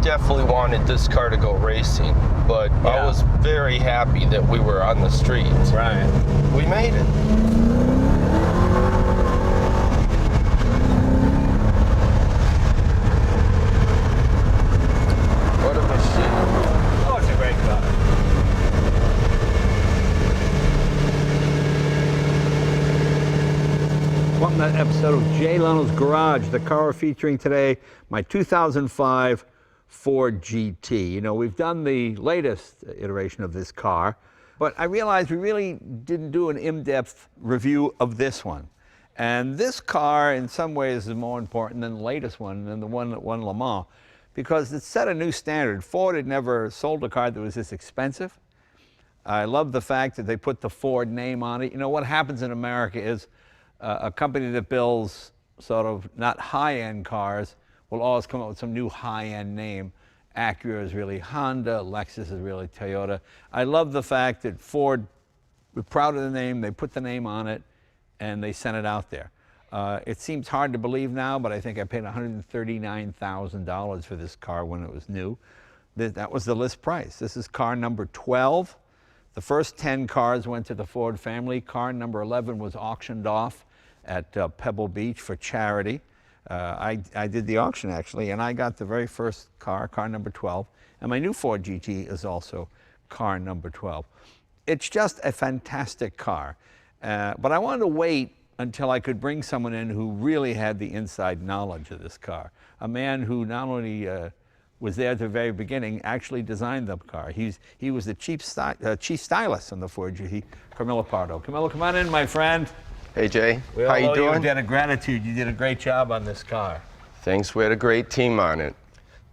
definitely wanted this car to go racing, but I was very happy that we were on the streets. Right. We made it. What a machine. Oh, it's a great car. Welcome to that episode of Jay Leno's Garage, the car featuring today my 2005 Ford GT. You know, we've done the latest iteration of this car, but I realized we really didn't do an in-depth review of this one. And this car, in some ways, is more important than the latest one, than the one that won Le Mans, because it set a new standard. Ford had never sold a car that was this expensive. I love the fact that they put the Ford name on it. You know, what happens in America is a company that builds sort of not high-end cars will always come up with some new high-end name. Acura is really Honda, Lexus is really Toyota. I love the fact that Ford, we're proud of the name, they put the name on it, and they sent it out there. It seems hard to believe now, but I think I paid $139,000 for this car when it was new. That was the list price. This is car number 12. The first 10 cars went to the Ford family. Car number 11 was auctioned off at Pebble Beach for charity. I did the auction actually, and I got the very first car, car number 12. And my new Ford GT is also car number 12. It's just a fantastic car. But I wanted to wait until I could bring someone in who really had the inside knowledge of this car. A man who not only was there at the very beginning, actually designed the car. He was the chief stylist on the Ford GT, Camillo Pardo. Camillo, come on in, my friend. Hey, Jay. We How you doing? You debt of gratitude. You did a great job on this car. Thanks. We had a great team on it.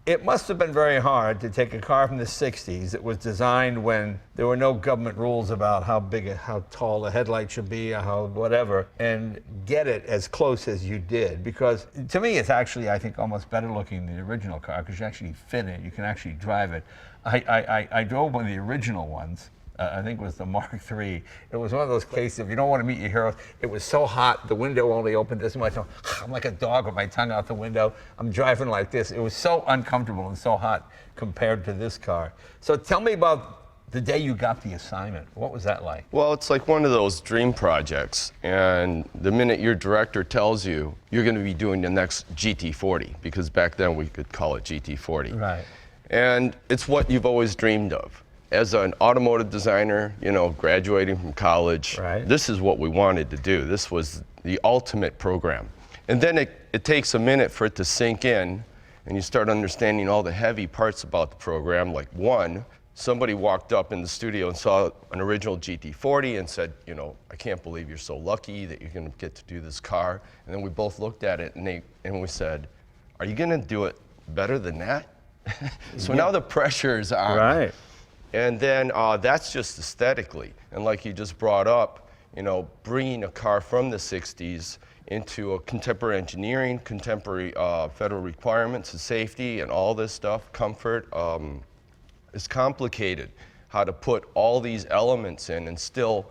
It must have been very hard to take a car from the 60s that was designed when there were no government rules about how big, how tall the headlight should be, or how whatever, and get it as close as you did. Because to me, it's actually, I think, almost better looking than the original car because you actually fit it, you can actually drive it. I drove one of the original ones. I think it was the Mark III. It was one of those cases, if you don't want to meet your heroes, it was so hot, the window only opened this much. I'm like a dog with my tongue out the window. I'm driving like this. It was so uncomfortable and so hot compared to this car. So tell me about the day you got the assignment. What was that like? Well, it's like one of those dream projects. And the minute your director tells you you're going to be doing the next GT40, because back then we could call it GT40. Right. And it's what you've always dreamed of. As an automotive designer, you know, graduating from college, this is what we wanted to do. This was the ultimate program. And then it takes a minute for it to sink in, and you start understanding all the heavy parts about the program. Like one, somebody walked up in the studio and saw an original GT40 and said, you know, I can't believe you're so lucky that you're going to get to do this car. And then we both looked at it and we said, are you going to do it better than that? So now the pressure is on. Right. And then that's just aesthetically. And like you just brought up, you know, bringing a car from the 60s into a contemporary engineering, contemporary federal requirements of safety and all this stuff, comfort, is complicated. How to put all these elements in and still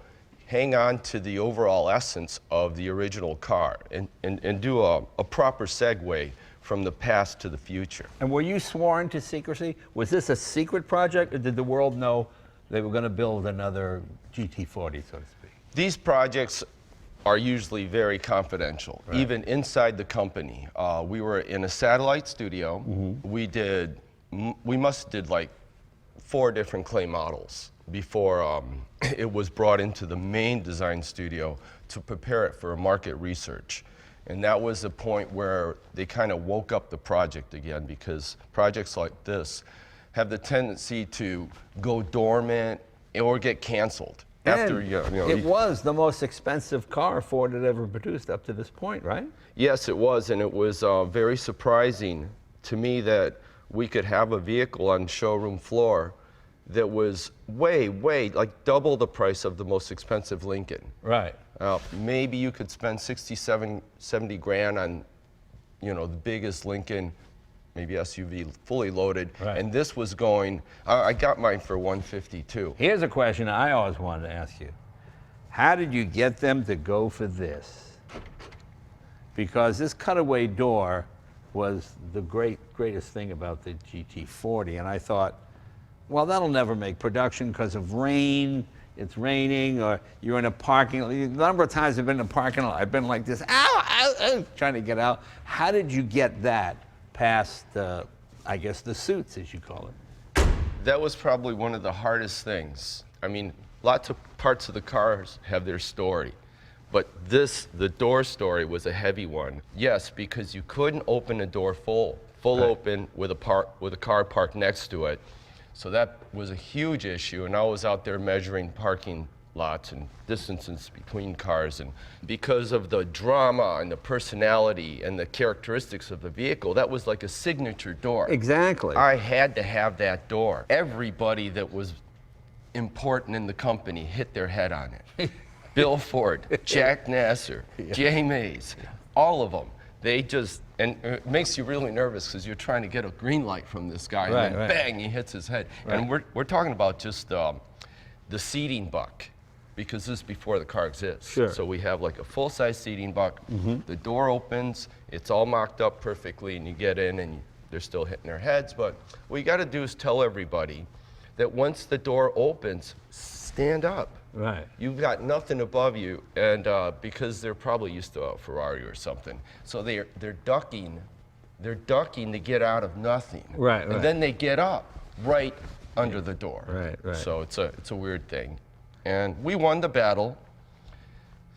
hang on to the overall essence of the original car and do a proper segue from the past to the future. And were you sworn to secrecy? Was this a secret project, or did the world know they were going to build another GT40, so to speak? These projects are usually very confidential, even inside the company. We were in a satellite studio. We must have did like 4 different clay models before it was brought into the main design studio to prepare it for market research. And that was the point where they kind of woke up the project again, because projects like this have the tendency to go dormant or get canceled. After, it was the most expensive car Ford had ever produced up to this point, right? Yes, it was, and it was very surprising to me that we could have a vehicle on showroom floor that was way, like double the price of the most expensive Lincoln. Right. Maybe you could spend 67, 70 grand on, you know, the biggest Lincoln, maybe SUV, fully loaded. Right. And this was going, I got mine for 152. Here's a question I always wanted to ask you. How did you get them to go for this? Because this cutaway door was the greatest thing about the GT40, and I thought, well, that'll never make production because of rain. It's raining, or you're in a parking lot. A number of times I've been in a parking lot, I've been like this, ow, ow, ow, trying to get out. How did you get that past, I guess, the suits, as you call it? That was probably one of the hardest things. I mean, lots of parts of the cars have their story, but the door story was a heavy one. Yes, because you couldn't open a door full right. open with a car parked next to it. So that was a huge issue, and I was out there measuring parking lots and distances between cars, and because of the drama and the personality and the characteristics of the vehicle, that was like a signature door. Exactly. I had to have that door. Everybody that was important in the company hit their head on it. Bill Ford, Jack Nasser, Jay Mays, all of them. They just, and it makes you really nervous because you're trying to get a green light from this guy, right, and then bang, he hits his head. Right. And we're talking about just the seating buck, because this is before the car exists. Sure. So we have like a full-size seating buck. The door opens, it's all mocked up perfectly, and you get in and they're still hitting their heads. But what you got to do is tell everybody that once the door opens, stand up. Right. You've got nothing above you, and because they're probably used to a Ferrari or something, so they're ducking to get out of nothing. Right. And then they get up right under the door. Right. So it's a weird thing, and we won the battle.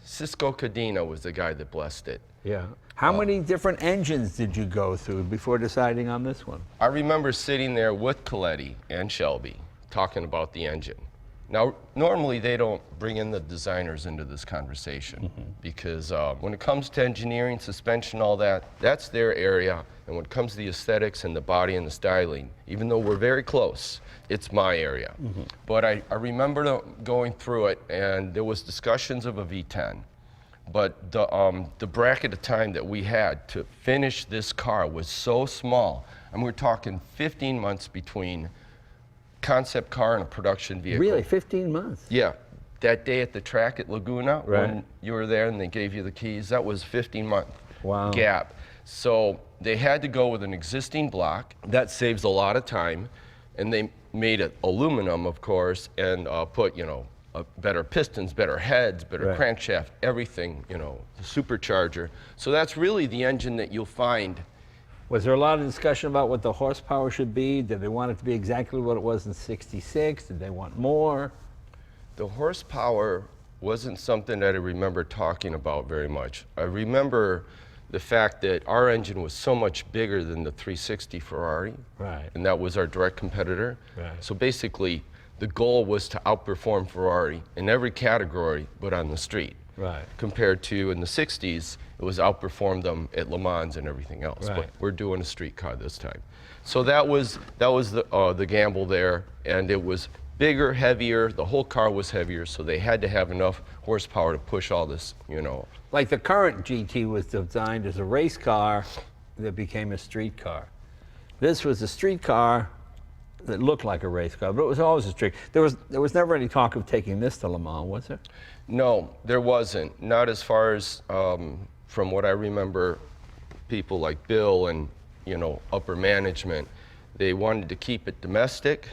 Cisco Cadena was the guy that blessed it. Yeah. How many different engines did you go through before deciding on this one? I remember sitting there with Coletti and Shelby talking about the engine. Now, normally they don't bring in the designers into this conversation because when it comes to engineering, suspension, all that, that's their area. And when it comes to the aesthetics and the body and the styling, even though we're very close, it's my area. But I remember going through it, and there was discussions of a V10. But the bracket of time that we had to finish this car was so small. And we're talking 15 months between concept car and a production vehicle. Really, 15 months? Yeah. That day at the track at Laguna, right. when you were there and they gave you the keys, that was a 15-month wow. gap. So they had to go with an existing block. That saves a lot of time. And they made it aluminum, of course, and put, better pistons, better heads, better right. crankshaft, everything, the supercharger. So that's really the engine that you'll find. Was there a lot of discussion about what the horsepower should be? Did they want it to be exactly what it was in '66? Did they want more? The horsepower wasn't something that I remember talking about very much. I remember the fact that our engine was so much bigger than the 360 Ferrari, right. and that was our direct competitor. Right. So basically, the goal was to outperform Ferrari in every category, but on the street. Right. Compared to in the 60s, it was outperform them at Le Mans and everything else. Right. But we're doing a street car this time. So that was the gamble there, and it was bigger, heavier. The whole car was heavier, so they had to have enough horsepower to push all this, Like the current GT was designed as a race car that became a street car. This was a street car that looked like a race car, but it was always a street. There was never any talk of taking this to Le Mans, was there? No, there wasn't. Not as far as, from what I remember, people like Bill and, upper management, they wanted to keep it domestic,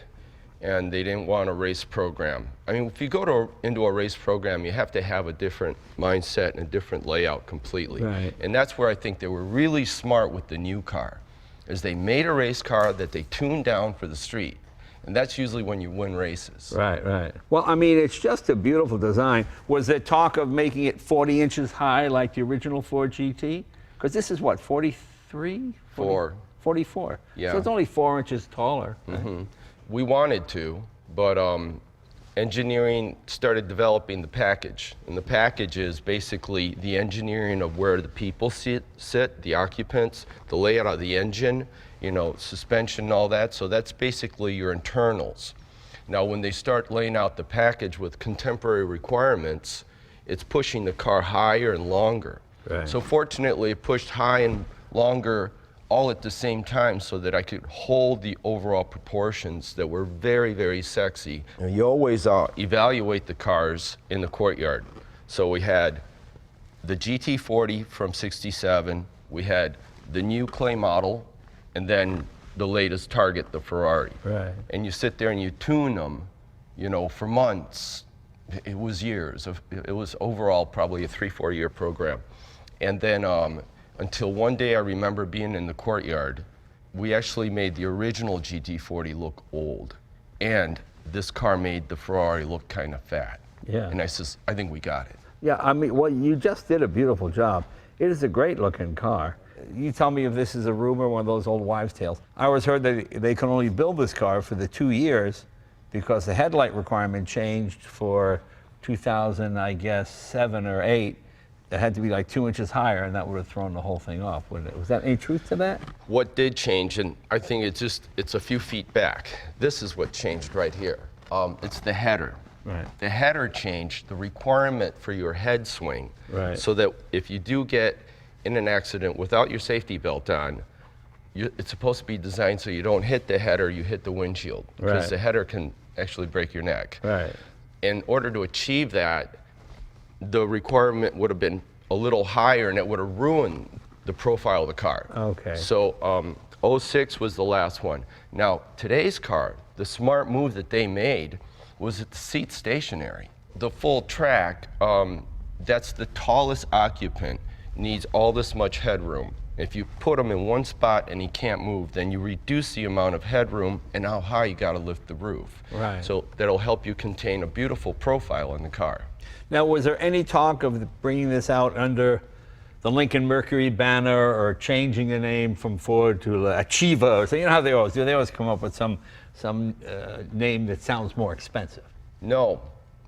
and they didn't want a race program. I mean, if you go into a race program, you have to have a different mindset and a different layout completely. Right. And that's where I think they were really smart with the new car, is they made a race car that they tuned down for the street. And that's usually when you win races. Right. Well, I mean, it's just a beautiful design. Was there talk of making it 40 inches high like the original Ford GT? Because this is what, 43? 44. Yeah. So it's only 4 inches taller. Right? We wanted to, but engineering started developing the package. And the package is basically the engineering of where the people sit, the occupants, the layout of the engine, suspension and all that. So that's basically your internals. Now, when they start laying out the package with contemporary requirements, it's pushing the car higher and longer. Right. So fortunately, it pushed high and longer all at the same time so that I could hold the overall proportions that were very, very sexy. You always evaluate the cars in the courtyard. So we had the GT40 from '67, we had the new clay model, and then the latest Target, the Ferrari. Right. And you sit there and you tune them, for months. It was years. It was overall probably a 3-4 year program. And then until one day I remember being in the courtyard, we actually made the original GT40 look old. And this car made the Ferrari look kind of fat. Yeah. And I says, I think we got it. Yeah, I mean, well, you just did a beautiful job. It is a great looking car. You tell me if this is a rumor, one of those old wives' tales. I always heard that they can only build this car for the 2 years because the headlight requirement changed for 2000, I guess, 7 or 8. It had to be like 2 inches higher, and that would have thrown the whole thing off, wouldn't it? Was that any truth to that? What did change, and I think it's a few feet back. This is what changed right here. It's the header. Right. The header changed, the requirement for your head swing, right, so that if you do get in an accident without your safety belt on, it's supposed to be designed so you don't hit the header, you hit the windshield. Because right, the header can actually break your neck. Right. In order to achieve that, the requirement would have been a little higher and it would have ruined the profile of the car. Okay. So 06 was the last one. Now, today's car, the smart move that they made was that the seat's stationary. The full track, that's the tallest occupant, needs all this much headroom. If you put him in one spot and he can't move, then you reduce the amount of headroom and how high you gotta lift the roof. Right. So that'll help you contain a beautiful profile in the car. Now, was there any talk of bringing this out under the Lincoln Mercury banner or changing the name from Ford to Achieva? Or so, you know how they always do? They always come up with some name that sounds more expensive. No,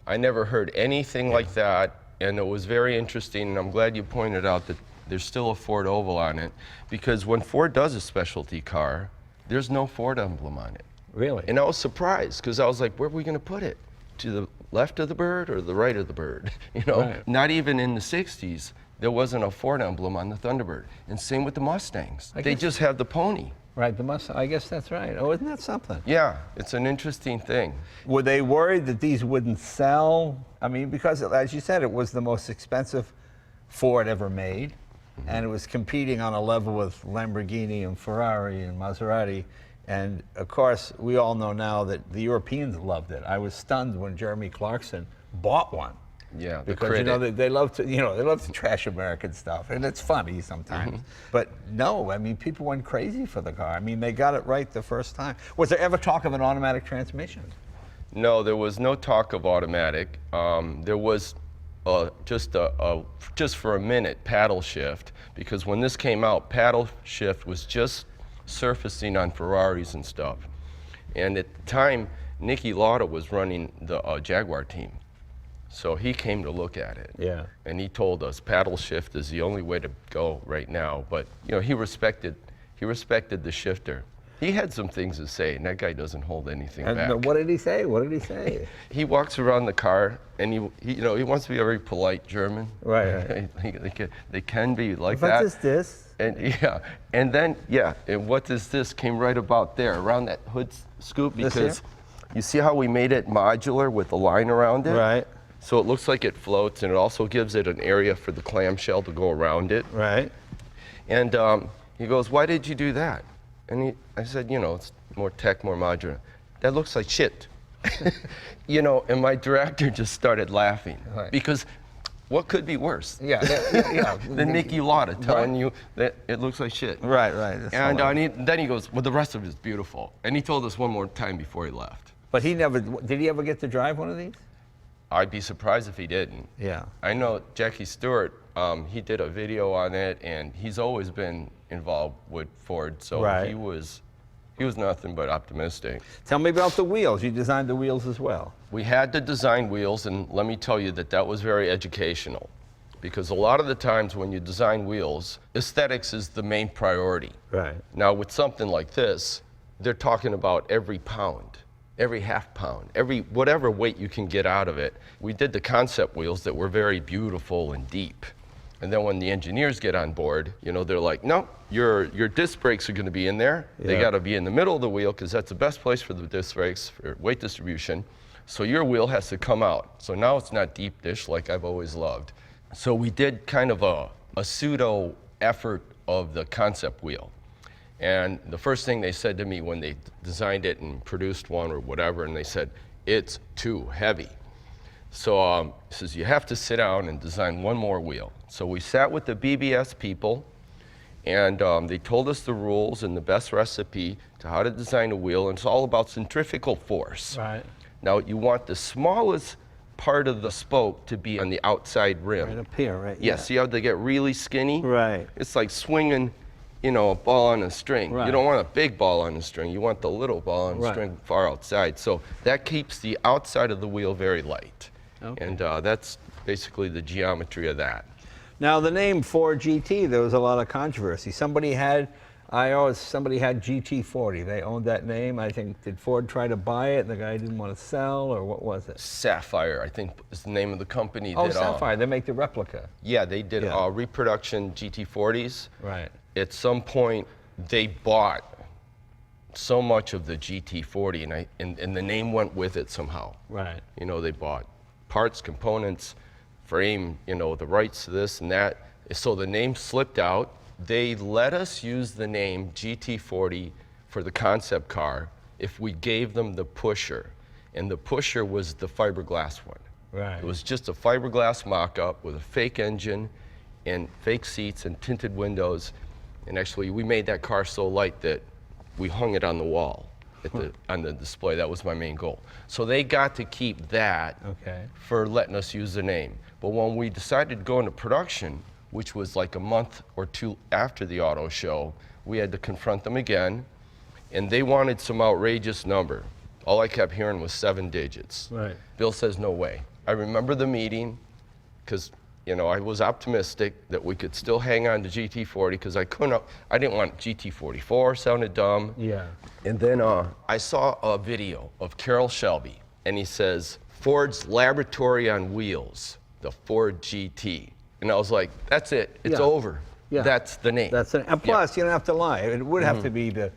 I never heard anything like that, and it was very interesting, and I'm glad you pointed out that there's still a Ford oval on it, because when Ford does a specialty car, there's no Ford emblem on it. Really? And I was surprised, because I was like, where are we going to put it? To the left of the bird or the right of the bird? Right. Not even in the 60s, there wasn't a Ford emblem on the Thunderbird. And same with the Mustangs. They just have the pony. Right, the Mustang, I guess that's right. Oh, isn't that something? Yeah, it's an interesting thing. Were they worried that these wouldn't sell? I mean, because as you said, it was the most expensive Ford ever made, and it was competing on a level with Lamborghini and Ferrari and Maserati. And of course, we all know now that the Europeans loved it. I was stunned when Jeremy Clarkson bought one. Yeah, because they love to trash American stuff, and it's funny sometimes. But no, I mean, people went crazy for the car. I mean, they got it right the first time. Was there ever talk of an automatic transmission? No, there was no talk of automatic. There was just for a minute paddle shift, because when this came out, paddle shift was just surfacing on Ferraris and stuff. And at the time, Niki Lauda was running the Jaguar team. So he came to look at it. Yeah. And he told us paddle shift is the only way to go right now. But he respected the shifter. He had some things to say, and that guy doesn't hold anything back. What did he say? What did he say? He walks around the car, and he wants to be a very polite German. Right. They can be like that. What is this? And then what is this came right about there, around that hood scoop, because you see how we made it modular with the line around it? Right. So it looks like it floats, and it also gives it an area for the clamshell to go around it. Right. And he goes, "Why did you do that?" And I said, it's more tech, more modular. That looks like shit. And my director just started laughing. Right. Because what could be worse? Yeah. Than Niki Lauda telling you that it looks like shit. Right. And then he goes, well, the rest of it is beautiful. And he told us one more time before he left. But did he ever get to drive one of these? I'd be surprised if he didn't. Yeah. I know Jackie Stewart, he did a video on it, and he's always been involved with Ford, so right. he was nothing but optimistic. Tell me about the wheels. You designed the wheels as well. We had to design wheels, and let me tell you that was very educational, because a lot of the times when you design wheels, aesthetics is the main priority. Right. Now with something like this, they're talking about every pound, every half pound, every whatever weight you can get out of it. We did the concept wheels that were very beautiful and deep. And then when the engineers get on board, they're like, no, your disc brakes are going to be in there. Yeah. They got to be in the middle of the wheel, because that's the best place for the disc brakes for weight distribution. So your wheel has to come out. So now it's not deep dish like I've always loved. So we did kind of a pseudo effort of the concept wheel. And the first thing they said to me when they designed it and produced one or whatever, and they said, it's too heavy. So he says, you have to sit down and design one more wheel. So we sat with the BBS people, and they told us the rules and the best recipe to how to design a wheel, and it's all about centrifugal force. Right. Now, you want the smallest part of the spoke to be on the outside rim. Right up here, right? Yeah, see how they get really skinny? Right. It's like swinging, you know, a ball on a string. Right. You don't want a big ball on a string. You want the little ball on a Right. string far outside. So that keeps the outside of the wheel very light. Okay. And that's basically the geometry of that. Now the name Ford GT, there was a lot of controversy. Somebody had GT40. They owned that name. I think, did Ford try to buy it and the guy didn't want to sell, or what was it? Sapphire, I think, is the name of the company. Oh, Sapphire. They make the replica. Yeah, they did Yeah. reproduction GT40s. Right. At some point, they bought so much of the GT40, and the name went with it somehow. Right. You know, they bought parts, components, frame, you know, the rights to this and that. So the name slipped out. They let us use the name GT40 for the concept car if we gave them the pusher. And the pusher was the fiberglass one. Right. It was just a fiberglass mock-up with a fake engine and fake seats and tinted windows. And actually, we made that car so light that we hung it on the wall on the display. That was my main goal. So they got to keep that for letting us use the name. But when we decided to go into production, which was like a month or two after the auto show, we had to confront them again, and they wanted some outrageous number. All I kept hearing was 7 digits. Right. Bill says, no way. I remember the meeting, because you know, I was optimistic that we could still hang on to GT40, because I didn't want GT44, sounded dumb. Yeah. And then I saw a video of Carroll Shelby, and he says, Ford's Laboratory on Wheels, the Ford GT. And I was like, that's it, it's over. Yeah. That's the name. That's it. And plus, you don't have to lie. It would have to be the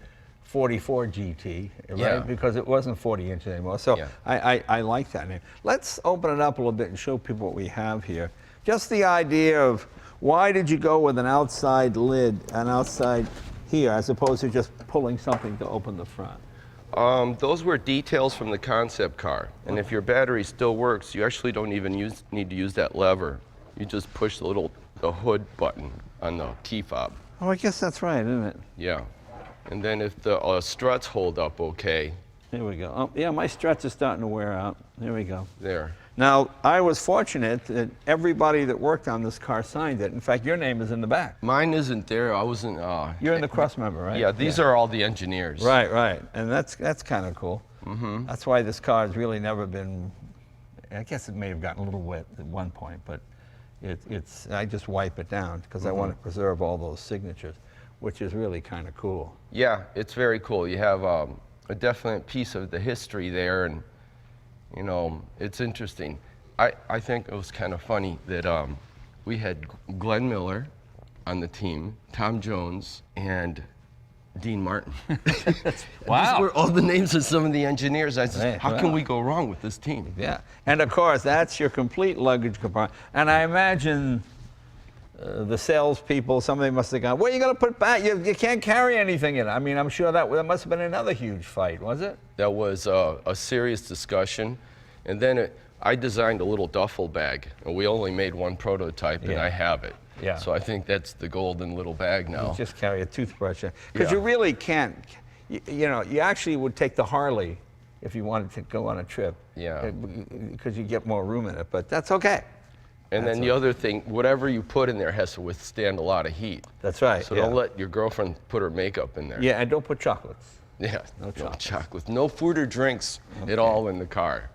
44 GT, right? Yeah. Because it wasn't 40 inches anymore. So Yeah. I like that name. Let's open it up a little bit and show people what we have here. Just the idea of why did you go with an outside lid, an outside here, as opposed to just pulling something to open the front? Those were details from the concept car. And if your battery still works, you actually don't even need to use that lever. You just push the hood button on the key fob. Oh, I guess that's right, isn't it? Yeah. And then if the struts hold up okay. Here we go. Oh, yeah, my struts are starting to wear out. There we go. There. Now, I was fortunate that everybody that worked on this car signed it. In fact, your name is in the back. Mine isn't there. I wasn't. You're in the cross member, right? Yeah, these are all the engineers. Right, right. And that's kind of cool. Mm-hmm. That's why this car has really never been, I guess it may have gotten a little wet at one point, but I just wipe it down because I want to preserve all those signatures, which is really kind of cool. Yeah, it's very cool. You have a definite piece of the history there, and you know, it's interesting. I think it was kind of funny that we had Glenn Miller on the team, Tom Jones, and Dean Martin. Wow. These were all the names of some of the engineers. I said, Right, how can we go wrong with this team? Yeah. And of course, that's your complete luggage compartment. And I imagine the salespeople, somebody must have gone, where are you going to put back? You can't carry anything in it. I mean, I'm sure that must have been another huge fight, was it? That was a serious discussion. And then I designed a little duffel bag, and we only made one prototype, and I have it. Yeah. So I think that's the golden little bag now. You just carry a toothbrush. Because Yeah. you really can't, you know, you actually would take the Harley if you wanted to go on a trip. Yeah. Because you get more room in it, but that's okay. And then the other thing, whatever you put in there has to withstand a lot of heat. That's right. So don't let your girlfriend put her makeup in there. Yeah, and don't put chocolates. Yeah. No chocolates. Chocolate. No food or drinks at all in the car.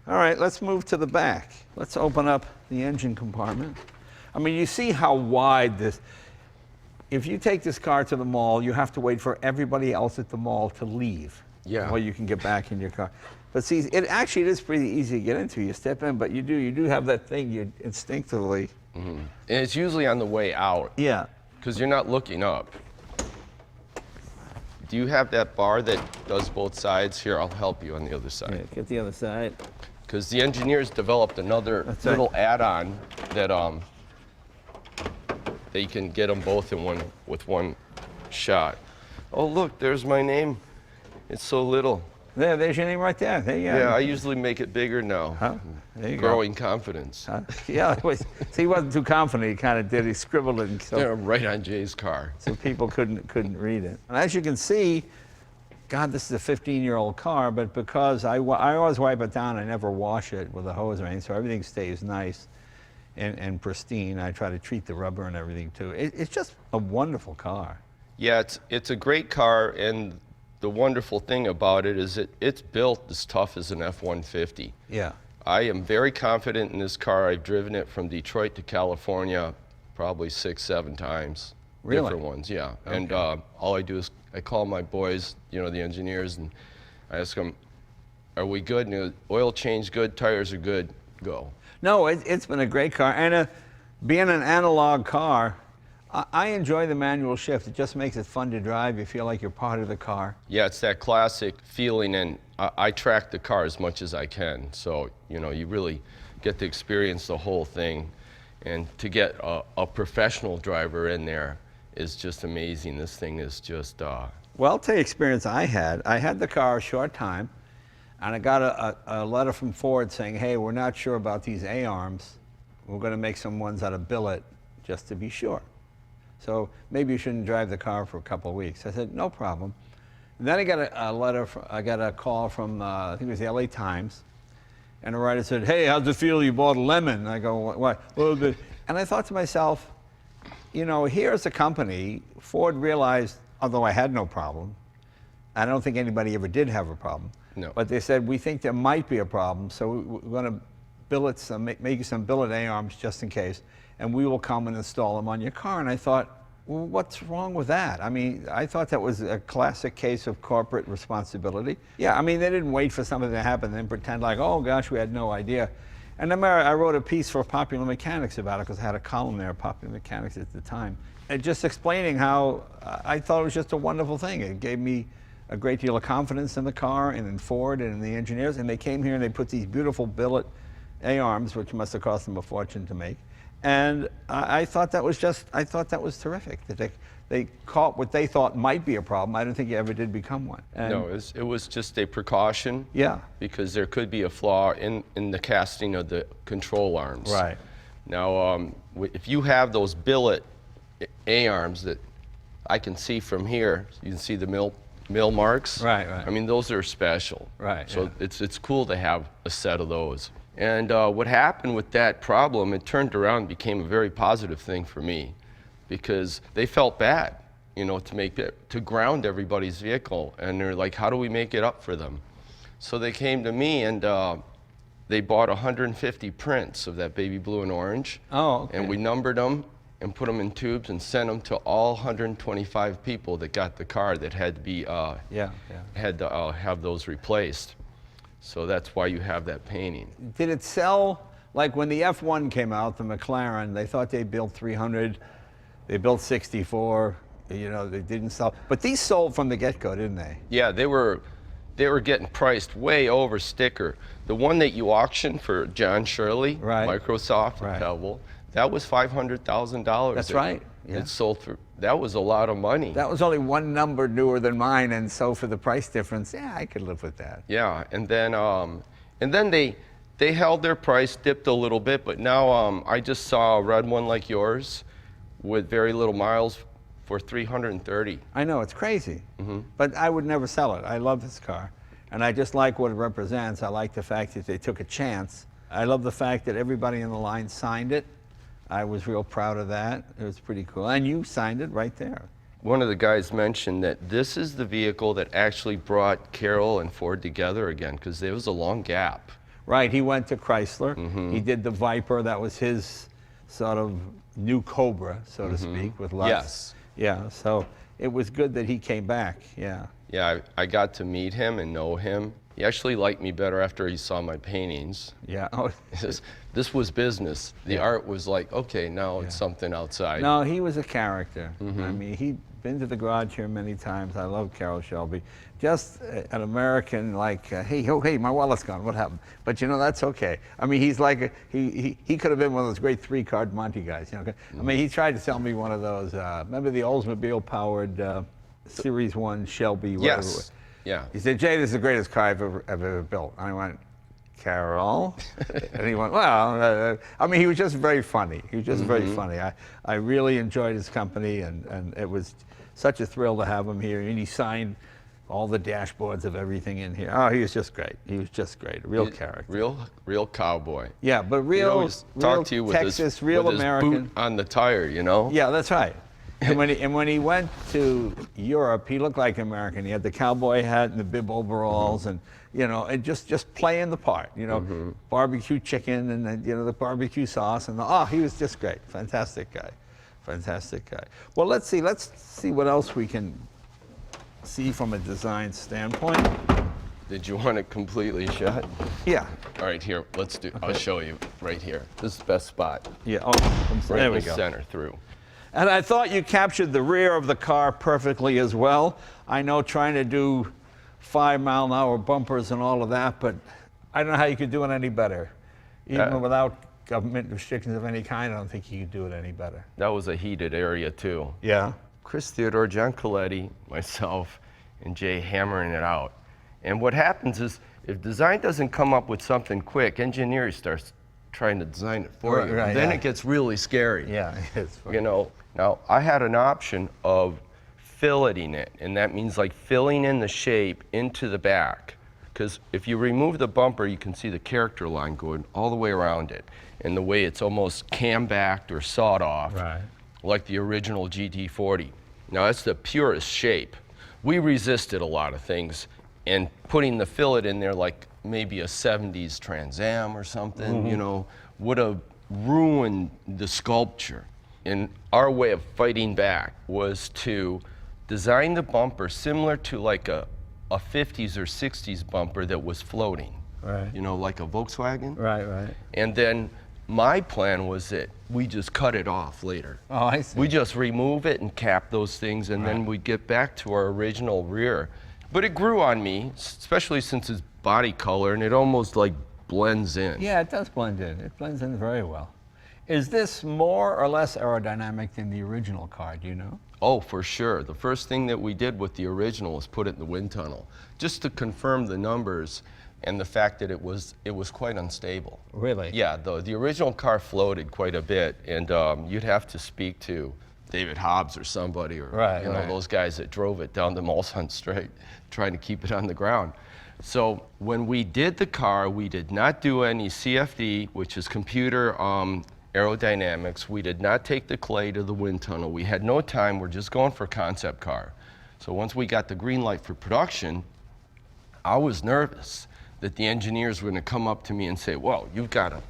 All right, let's move to the back. Let's open up the engine compartment. I mean, you see how wide this, if you take this car to the mall, you have to wait for everybody else at the mall to leave. Yeah. Before you can get back in your car. But see, it actually is pretty easy to get into. You step in, but you do have that thing you instinctively. Mm-hmm. And it's usually on the way out. Yeah. Because you're not looking up. Do you have that bar that does both sides? Here, I'll help you on the other side. Yeah, get the other side. because the engineers developed another little add-on that they can get them both in one shot. Oh, look, there's my name. It's so little. There's your name right there. There you go. Yeah, I usually make it bigger now. Huh? There you Growing confidence. Huh? Yeah, see, he wasn't too confident. He kind of did. He scribbled it, Yeah, right on Jay's car. so people couldn't read it. And as you can see, God, this is a 15-year-old car, but because I always wipe it down, I never wash it with a hose or anything, so everything stays nice and pristine. I try to treat the rubber and everything too. It's just a wonderful car. Yeah, it's a great car, and the wonderful thing about it is it's built as tough as an F-150. Yeah. I am very confident in this car. I've driven it from Detroit to California probably 6-7 times. Really? Different ones, yeah. Okay. And all I do is I call my boys, the engineers, and I ask them, are we good? And they go, oil change good, tires are good, go. No, it's been a great car. And being an analog car, I enjoy the manual shift. It just makes it fun to drive. You feel like you're part of the car. Yeah, it's that classic feeling, and I track the car as much as I can. So, you really get to experience the whole thing. And to get a professional driver in there is just amazing. This thing is just... Well, I'll tell you the experience I had. I had the car a short time, and I got a letter from Ford saying, hey, we're not sure about these A-arms. We're going to make some ones out of billet just to be sure. So maybe you shouldn't drive the car for a couple of weeks. I said, no problem. And then I got I got a call from, I think it was the LA Times, and the writer said, hey, how's it feel you bought a lemon? And I go, what? Well, and I thought to myself, here's a company, Ford realized, although I had no problem, I don't think anybody ever did have a problem. No. But they said, we think there might be a problem, so we're going to make you some billet A-arms just in case, and we will come and install them on your car. And I thought, well, what's wrong with that? I mean, I thought that was a classic case of corporate responsibility. Yeah, I mean, they didn't wait for something to happen and then pretend like, oh gosh, we had no idea. And then I wrote a piece for Popular Mechanics about it because I had a column there, Popular Mechanics at the time, and just explaining how I thought it was just a wonderful thing. It gave me a great deal of confidence in the car and in Ford and in the engineers, and they came here and they put these beautiful billet A-arms, which must have cost them a fortune to make. And I thought that was terrific, that they caught what they thought might be a problem. I don't think it ever did become one. And no, it was just a precaution. Yeah. Because there could be a flaw in the casting of the control arms. Right. Now, if you have those billet A-arms that I can see from here, you can see the mill marks. Right, right. I mean, those are special. Right, So yeah. it's cool to have a set of those. And what happened with that problem, it turned around and became a very positive thing for me, because they felt bad, to ground everybody's vehicle. And they're like, how do we make it up for them? So they came to me and they bought 150 prints of that baby blue and orange. Oh, okay. And we numbered them and put them in tubes and sent them to all 125 people that got the car that had to be, had to have those replaced. So that's why you have that painting. Did it sell, like when the F1 came out, the McLaren, they thought they built 300, they built 64, they didn't sell. But these sold from the get-go, didn't they? Yeah, they were getting priced way over sticker. The one that you auctioned for John Shirley, right. Microsoft, right. Pebble, that was $500,000. That's right. Yeah. It sold for, that was a lot of money. That was only one number newer than mine, and so for the price difference, yeah, I could live with that. Yeah, and then they held their price, dipped a little bit, but now I just saw a red one like yours with very little miles for $330. I know, it's crazy, but I would never sell it. I love this car, and I just like what it represents. I like the fact that they took a chance. I love the fact that everybody in the line signed it. I was real proud of that. It was pretty cool. And you signed it right there. One of the guys mentioned that this is the vehicle that actually brought Carroll and Ford together again, because there was a long gap. Right, he went to Chrysler. He did the Viper. That was his sort of new Cobra, so to speak, with Lutz. Yes. Yeah, so it was good that he came back, yeah. Yeah, I got to meet him and know him. He actually liked me better after he saw my paintings. Yeah. Oh. This was business. The art was like, okay, now it's something outside. No, he was a character. I mean, he been to the garage here many times. I love Carroll Shelby. Just an American, like, hey, oh, hey, my wallet's gone. What happened? But you know, that's okay. I mean, he's like he could have been one of those great 3-card Monte guys. You know, I mean, he tried to sell me one of those. Remember the Oldsmobile-powered Series 1 Shelby? Yes. Yeah. He said, Jay, this is the greatest car I've ever built. And I went, Carroll? And he went, well, I mean, he was just very funny. He was just very funny. I really enjoyed his company, and it was such a thrill to have him here. And he signed all the dashboards of everything in here. Oh, he was just great. He was just great. A real character. Real cowboy. Yeah, but real talk to you with Texas, his, real with American. His boot on the tire, you know? Yeah, that's right. And when he went to Europe, he looked like an American. He had the cowboy hat and the bib overalls, and you know, and just playing the part. You know, barbecue chicken and then, you know, the barbecue sauce and he was just great. Fantastic guy, fantastic guy. Well, let's see what else we can see from a design standpoint. Did you want it completely shut? Yeah. All right, here. I'll show you right here. This is the best spot. Yeah. Oh, right there in we the go. center through. And I thought you captured the rear of the car perfectly as well. I know trying to do 5-mile-an-hour bumpers and all of that, but I don't know how you could do it any better. Even without government restrictions of any kind, I don't think you could do it any better. That was a heated area too. Yeah. Chris Theodore, John Coletti, myself, and Jay hammering it out. And what happens is, if design doesn't come up with something quick, engineering starts trying to design it for you. Right, then yeah. it gets really scary. Yeah, it's funny. You know, now I had an option of filleting it, and that means like filling in the shape into the back. Because if you remove the bumper, you can see the character line going all the way around it, and the way it's almost cam-backed or sawed off, Right. like the original GT40. Now that's the purest shape. We resisted a lot of things, and putting the fillet in there like maybe a 70s Trans Am or something, you know, would have ruined the sculpture. And our way of fighting back was to design the bumper similar to like a 50s or 60s bumper that was floating. Right. You know, like a Volkswagen. Right, right. And then my plan was that we just cut it off later. Oh, I see. We just remove it and cap those things, and then we get back to our original rear. But it grew on me, especially since it's body color, and it almost like blends in. Yeah, it does blend in. It blends in very well. Is this more or less aerodynamic than the original car, do you know? Oh, for sure. The first thing that we did with the original was put it in the wind tunnel, just to confirm the numbers and the fact that it was quite unstable. Really? Yeah, the original car floated quite a bit, and you'd have to speak to David Hobbs or somebody, or you know, those guys that drove it down the Mulsanne Straight, trying to keep it on the ground. So when we did the car, we did not do any CFD, which is computer aerodynamics. We did not take the clay to the wind tunnel. We had no time. We're just going for a concept car. So once we got the green light for production, I was nervous that the engineers were going to come up to me and say, well, you've got to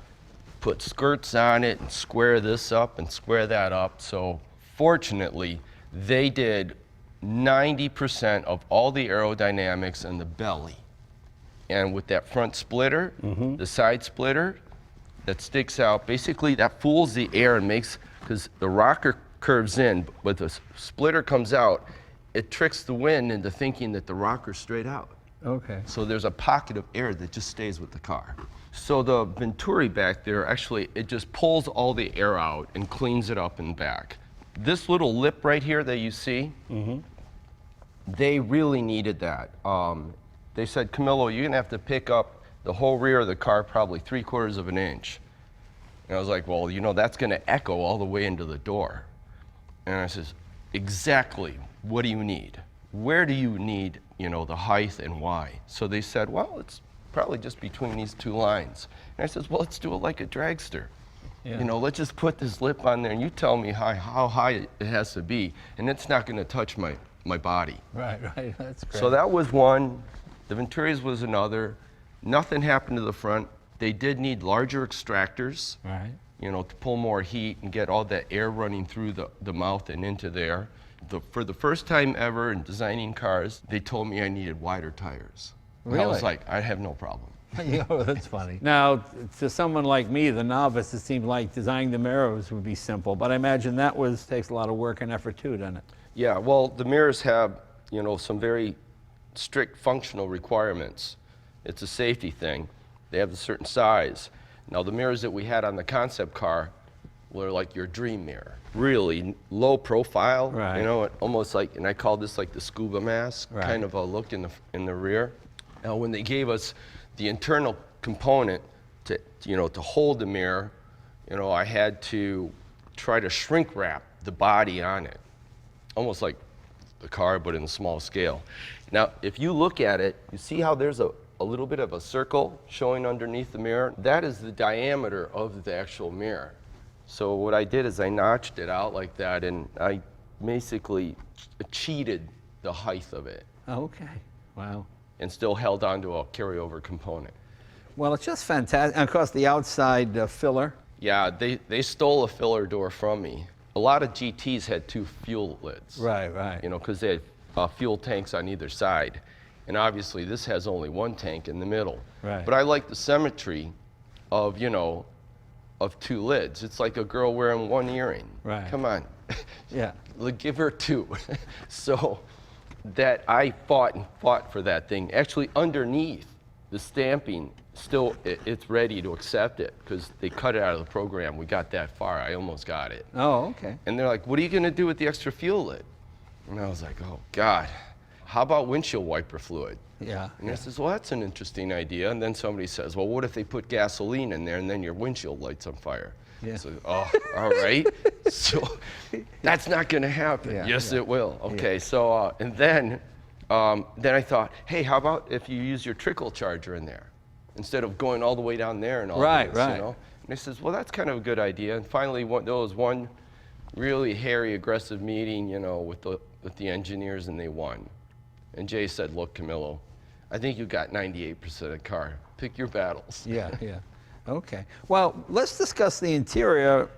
put skirts on it and square this up and square that up. So fortunately, they did 90% of all the aerodynamics in the belly. And with that front splitter, the side splitter that sticks out, basically that fools the air and makes, because the rocker curves in, but the splitter comes out, it tricks the wind into thinking that the rocker's straight out. Okay. So there's a pocket of air that just stays with the car. So the Venturi back there, actually, it just pulls all the air out and cleans it up and back. This little lip right here that you see, they really needed that. They said, Camillo, you're gonna have to pick up the whole rear of the car probably 3/4 of an inch. And I was like, well, you know, that's gonna echo all the way into the door. And I says, exactly, what do you need? Where do you need, you know, the height and why? So they said, well, it's probably just between these two lines. And I says, well, let's do it like a dragster. You know, let's just put this lip on there and you tell me how high it has to be, and it's not gonna touch my body. Right, that's great. So that was one. The Venturis was another. Nothing happened to the front. They did need larger extractors, you know, to pull more heat and get all that air running through the mouth and into there. For the first time ever in designing cars, they told me I needed wider tires. Really? And I was like, I have no problem. Oh, that's funny. Now, to someone like me, the novice, it seemed like designing the mirrors would be simple, but I imagine that takes a lot of work and effort too, doesn't it? Yeah, well, the mirrors have, you know, some very strict functional requirements. It's a safety thing. They have a certain size. Now, the mirrors that we had on the concept car were like your dream mirror. Really low profile, Right. you know, almost like, and I call this like the scuba mask, Right. kind of a look in the rear. Now, when they gave us the internal component to, you know, to hold the mirror, you know, I had to try to shrink wrap the body on it, almost like the car, but in a small scale. Now, if you look at it, you see how there's a little bit of a circle showing underneath the mirror? That is the diameter of the actual mirror. So what I did is I notched it out like that, and I basically cheated the height of it Okay. Wow. and still held onto a carryover component. Well, it's just fantastic. And of course, the outside filler. Yeah, they stole a filler door from me. A lot of GTs had 2 fuel lids. Right, right. You know, because they had fuel tanks on either side. And obviously this has only 1 tank in the middle. Right. But I like the symmetry of, you know, of 2 lids. It's like a girl wearing 1 earring. Right. Come on. Yeah. Give her 2. So that I fought for that thing. Actually underneath the stamping, still it's ready to accept it because they cut it out of the program. We got that far. I almost got it. Oh, okay. And they're like, what are you going to do with the extra fuel lid? And I was like, oh, God. How about windshield wiper fluid? Yeah. And I says, well, that's an interesting idea. And then somebody says, well, what if they put gasoline in there and then your windshield lights on fire? Yeah. So, oh, all right. So that's not going to happen. Yeah, Yes, yeah. it will. Okay, so, and then I thought, hey, how about if you use your trickle charger in there instead of going all the way down there and all Right, this, right. you know? And I says, well, that's kind of a good idea. And finally, there was one really hairy, aggressive meeting, you know, with the engineers, and they won. And Jay said, look, Camillo, I think you got 98% of the car. Pick your battles. Yeah, yeah. Okay. Well, let's discuss the interior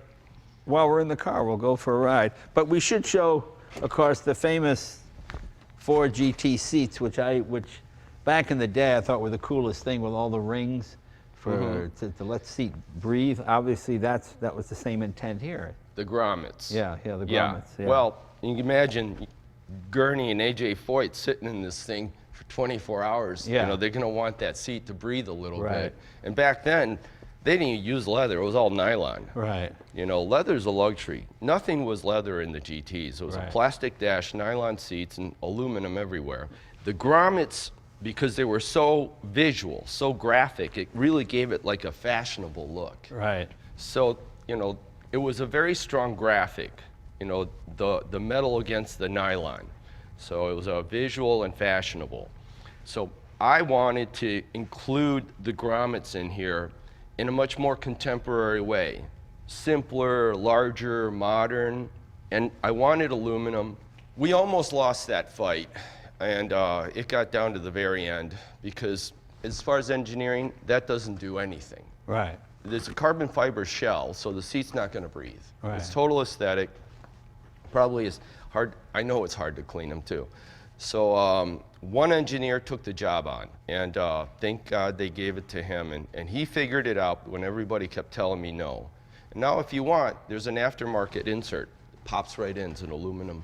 while we're in the car. We'll go for a ride. But we should show, of course, the famous Ford GT seats, which back in the day I thought were the coolest thing, with all the rings to let the seat breathe. Obviously, that was the same intent here. The grommets. Yeah, the grommets. Yeah. Well, you can imagine Gurney and AJ Foyt sitting in this thing for 24 hours. Yeah. You know, they're going to want that seat to breathe a little Right. bit. And back then, they didn't even use leather. It was all nylon. Right. You know, leather's a luxury. Nothing was leather in the GTs. It was Right. a plastic dash, nylon seats, and aluminum everywhere. The grommets, because they were so visual, so graphic, it really gave it like a fashionable look. Right. So, you know, it was a very strong graphic, you know, the metal against the nylon. So it was a visual and fashionable. So I wanted to include the grommets in here in a much more contemporary way. Simpler, larger, modern, and I wanted aluminum. We almost lost that fight, and it got down to the very end because as far as engineering, that doesn't do anything. Right. There's a carbon fiber shell, so the seat's not going to breathe. Right. It's total aesthetic. Probably is hard. I know it's hard to clean them too. So one engineer took the job on, and thank God they gave it to him, and he figured it out when everybody kept telling me no. And now if you want, there's an aftermarket insert. It pops right in. It's an aluminum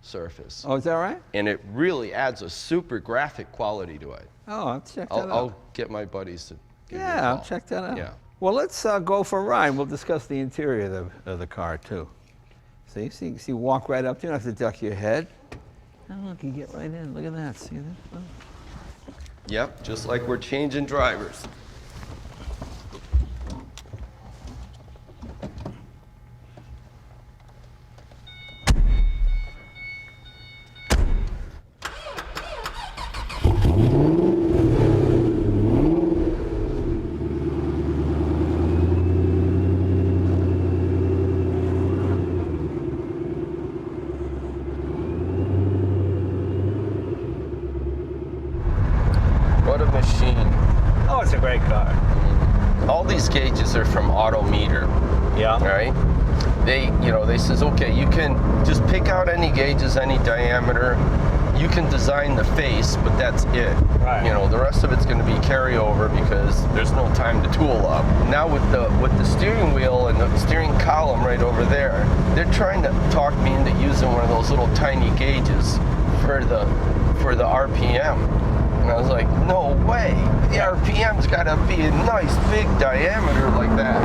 surface. Oh, is that right? And it really adds a super graphic quality to it. Oh, I'll check that out. I'll get my buddies to give me a Yeah, I'll call. check that out. Yeah. Well, let's go for a ride. We'll discuss the interior of the car, too. See, walk right up to you. You don't have to duck your head. Oh, look, you get right in. Look at that. See that? Oh. Yep, just like we're changing drivers. What a machine. Oh, it's a great car. All these gauges are from Autometer, Yeah. right? They says, okay, you can just pick out any gauges, any diameter, you can design the face, but that's it. Right. You know, the rest of it's going to be carryover because there's no time to tool up. Now with the steering wheel and the steering column right over there, they're trying to talk me into using one of those little tiny gauges for the RPM. And I was like, no way. The RPM's got to be a nice big diameter like that.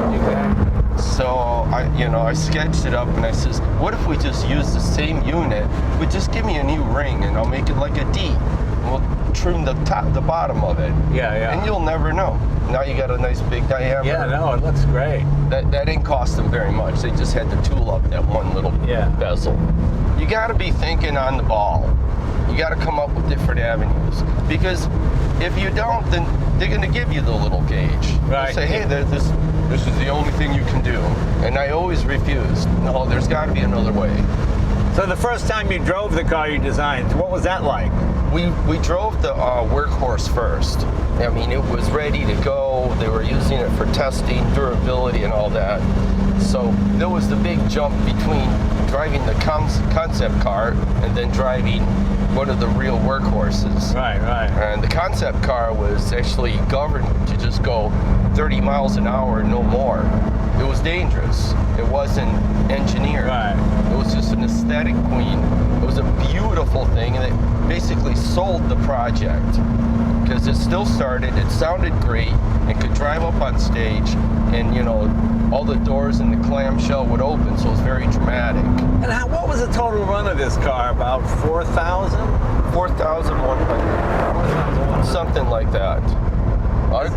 So I sketched it up and I says, what if we just use the same unit, but just give me a new ring and I'll make it like a D. And we'll trim the bottom of it. Yeah. And you'll never know. Now you got a nice big diameter. Yeah, no, it looks great. That didn't cost them very much. They just had to tool up that one little bezel. You got to be thinking on the ball. You got to come up with different avenues. Because if you don't, then they're going to give you the little gauge. Right. They'll say, hey, this is the only thing you can do. And I always refuse. No, there's got to be another way. So the first time you drove the car you designed, what was that like? We drove the Workhorse first. I mean, it was ready to go. They were using it for testing, durability, and all that. So there was the big jump between driving the concept car and then driving one of the real workhorses. Right. And the concept car was actually governed to just go 30 miles an hour, no more. It was dangerous. It wasn't engineered. Right. It was just an aesthetic queen. It was a beautiful thing, and it basically sold the project because it still started, it sounded great, and could drive up on stage, and all the doors and the clamshell would open, so it was very dramatic. And what was the total run of this car? About 4,000? 4,100. Something like that.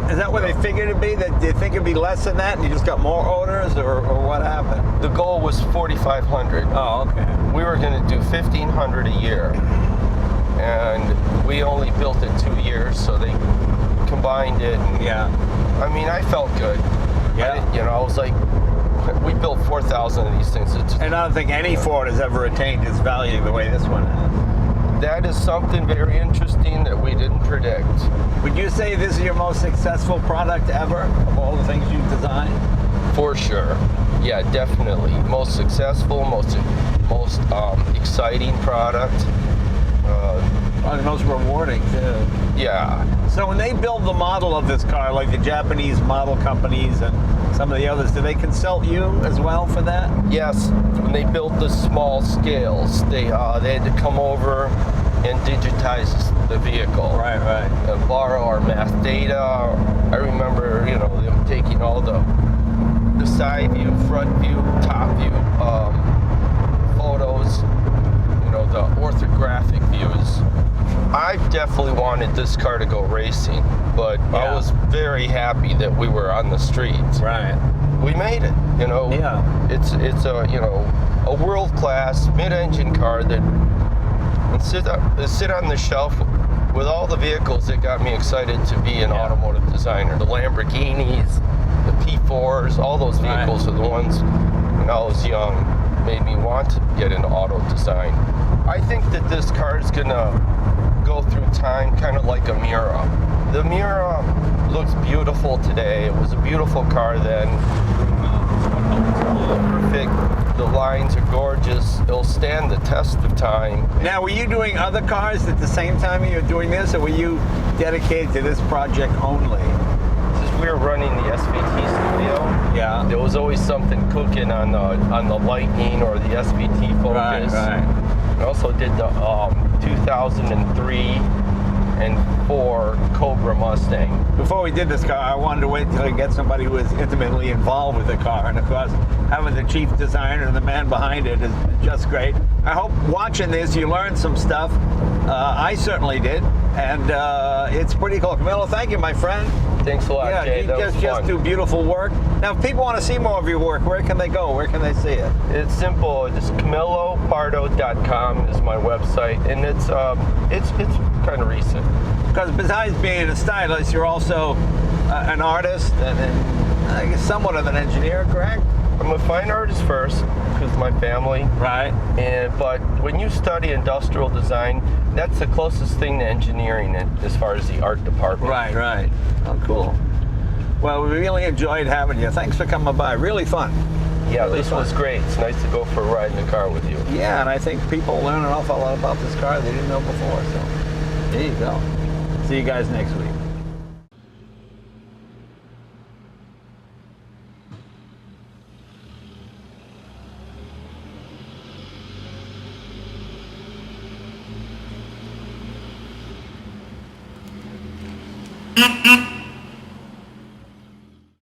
Is that what they figured it'd be? That you think it'd be less than that and you just got more owners, or what happened? The goal was 4,500. Oh, okay. We were going to do 1,500 a year. And we only built it 2 years, so they combined it. And, I mean, I felt good. Yeah. I was like, we built 4,000 of these things. And I don't think any Ford has ever attained its value the way this one has. That is something very interesting that we didn't predict. Would you say this is your most successful product ever of all the things you've designed? For sure. Yeah, definitely. Most successful, most exciting product. Probably most rewarding too. Yeah. So when they build the model of this car, like the Japanese model companies and some of the others, do they consult you as well for that? Yes. When they built the small scales, they had to come over and digitize the vehicle. Right. And borrow our math data. I remember, them taking all the side view, front view, top view photos, the orthographic views. I definitely wanted this car to go racing, but I was very happy that we were on the streets. Right. We made it, Yeah. It's a world-class mid-engine car that sit on the shelf with all the vehicles that got me excited to be an automotive designer. The Lamborghinis, the P4s, all those vehicles are the ones when I was young made me want to get into auto design. I think that this car is gonna go through time kind of like a Miura. The Miura looks beautiful today. It was a beautiful car then. Perfect. The lines are gorgeous. It'll stand the test of time. Now, were you doing other cars at the same time you were doing this, or were you dedicated to this project only? Since we were running the SVT studio, there was always something cooking on the Lightning or the SVT Focus. Right. I also did the 2003 and 4 Cobra Mustang. Before we did this car, I wanted to wait until I get somebody who is intimately involved with the car. And of course, having the chief designer and the man behind it is just great. I hope watching this you learned some stuff. I certainly did. And it's pretty cool. Camilo, thank you, my friend. Thanks a lot, Jay. You just do beautiful work. Now, if people want to see more of your work, where can they go? Where can they see it? It's simple. Just CamiloPardo.com is my website, and it's kind of recent. Because besides being a stylist, you're also an artist and I guess somewhat of an engineer, correct? I'm a fine artist first because of my family. Right. But when you study industrial design, that's the closest thing to engineering as far as the art department. Right. Oh, cool. Well, we really enjoyed having you. Thanks for coming by. Really fun. Yeah, Really this fun. was great. It's nice to go for a ride in the car with you. Yeah, and I think people learn an awful lot about this car they didn't know before. So there you go. See you guys next week.